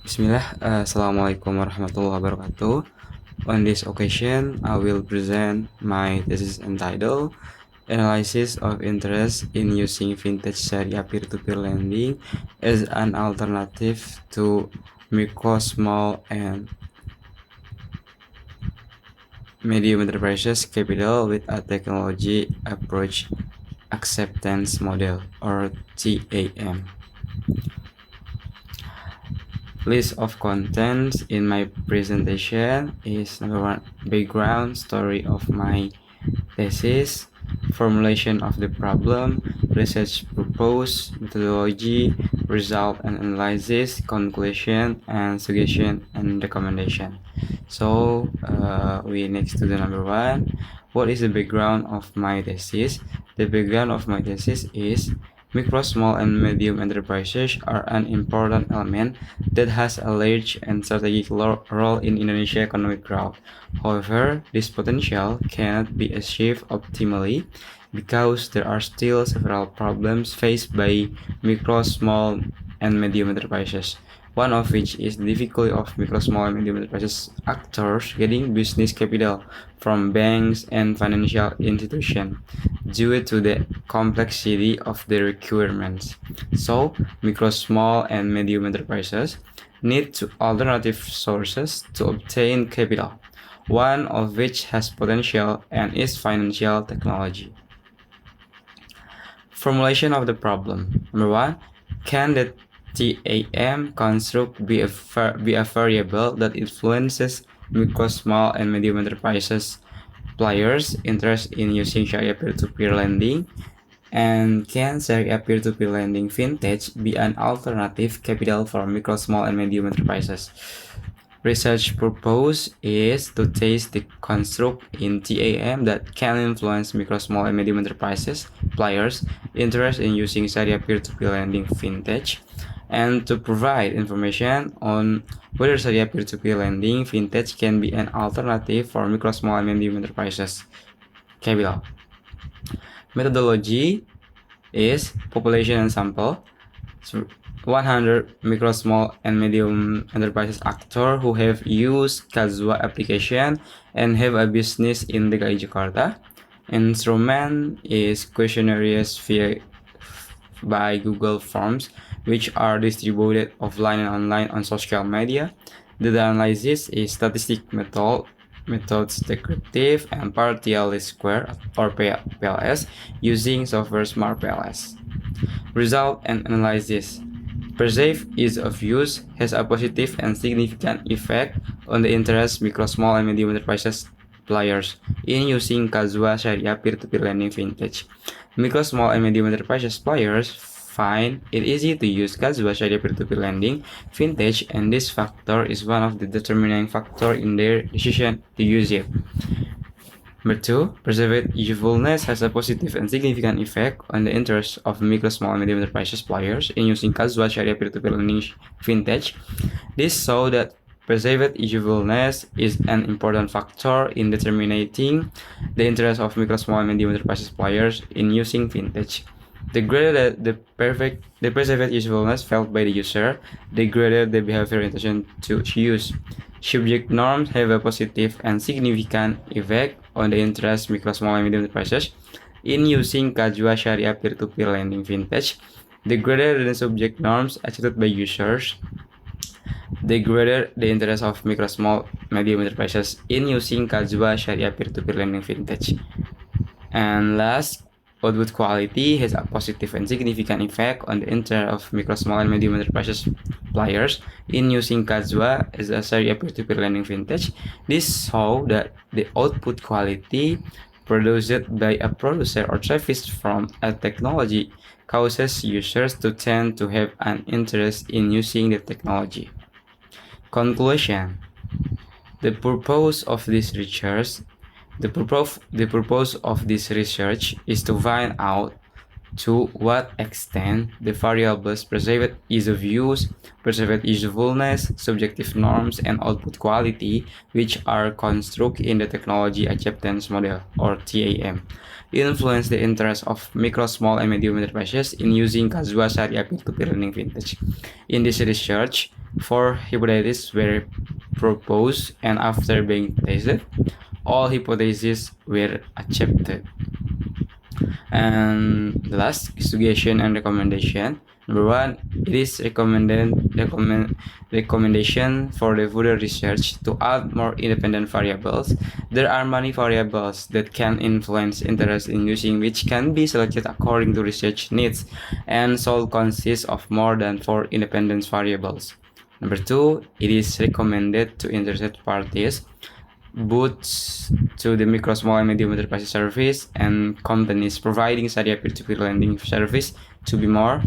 Bismillah, Assalamualaikum warahmatullahi wabarakatuh. On this occasion, I will present my thesis entitled Analysis of Interest in Using Vintage Sharia Peer-to-Peer Lending as an Alternative to Micro, Small, and Medium Enterprises Capital with a Technology Approach Acceptance Model, or TAM. List of contents in my presentation is number 1, background story of my thesis, formulation of the problem, research purpose, methodology, result and analysis, conclusion, and suggestion and recommendation. So we next to the number 1. What is the background of my thesis? The background of my thesis is micro, small, and medium enterprises are an important element that has a large and strategic role in Indonesia's economic growth. However, this potential cannot be achieved optimally because there are still several problems faced by micro, small, and medium enterprises. One of which is the difficulty of micro, small, and medium enterprises actors getting business capital from banks and financial institutions due to the complexity of the requirements. So, micro, small, and medium enterprises need alternative sources to obtain capital, one of which has potential and is financial technology. Formulation of the problem. Number 1. Can the TAM construct be a variable that influences micro, small, and medium enterprises players' interest in using Sharia peer-to-peer lending? And can Sharia peer-to-peer lending vintage be an alternative capital for micro, small, and medium enterprises? Research purpose is to test the construct in TAM that can influence micro, small, and medium enterprises players' interest in using Sharia peer-to-peer lending vintage, and to provide information on whether Sharia peer-to-peer lending vintage can be an alternative for micro, small, and medium enterprises capital. Methodology is population and sample. 100 micro, small, and medium enterprises actors who have used Kazwa application and have a business in DKI Jakarta. Instrument is questionnaires by Google Forms, which are distributed offline and online on social media. Data analysis is statistic methods descriptive and partial least square, or PLS, using software Smart PLS. Result and analysis. Perceived ease of use has a positive and significant effect on the interest micro, small, and medium enterprises players in using Kazwa Sharia peer-to-peer lending vintage. Micro, small, and medium enterprises players find it easy to use Kazwa Sharia peer-to-peer lending vintage, and this factor is one of the determining factors in their decision to use it. Number 2, perceived usefulness has a positive and significant effect on the interest of micro, small, and medium enterprises players in using Kazwa Sharia peer-to-peer lending vintage. This shows that perceived usefulness is an important factor in determining the interest of micro, small, and medium enterprises players in using vintage. The greater the perceived usefulness felt by the user, the greater the behavioral intention to use. Subject norms have a positive and significant effect on the interest micro, small, and medium enterprises in using Kazwa Sharia peer-to-peer lending vintage. The greater the subject norms accepted by users, the greater the interest of micro, small, medium enterprises in using Kazwa Sharia peer-to-peer lending vintage. And last, output quality has a positive and significant effect on the interest of micro, small, and medium enterprises players in using Kazwa as a Sharia peer-to-peer lending vintage. This shows that the output quality produced by a producer or service from a technology causes users to tend to have an interest in using the technology. Conclusion. The purpose of this research is to find out to what extent the variables perceived ease of use, perceived usefulness, subjective norms, and output quality, which are constructed in the technology acceptance model or TAM, influence the interest of micro, small, and medium enterprises in using Kazua Sharia peer-to-peer learning vintage. In this research, 4 hypotheses were proposed, and after being tested, all hypotheses were accepted. And the last suggestion and recommendation. Number 1, it is recommendation for the further research to add more independent variables. There are many variables that can influence interest in using, which can be selected according to research needs, and SOL consists of more than 4 independent variables. Number 2, it is recommended to interested parties, both to the micro, small, and medium enterprise service and companies providing Sharia peer-to-peer lending service to be more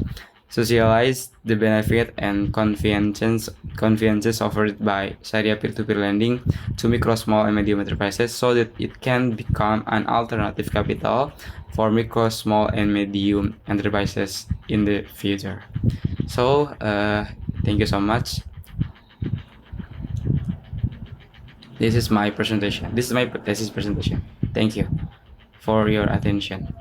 socialize the benefit and conveniences offered by Sharia peer-to-peer lending to micro, small, and medium enterprises, so that it can become an alternative capital for micro, small, and medium enterprises in the future. So, thank you so much. This is my presentation. This is my thesis presentation. Thank you for your attention.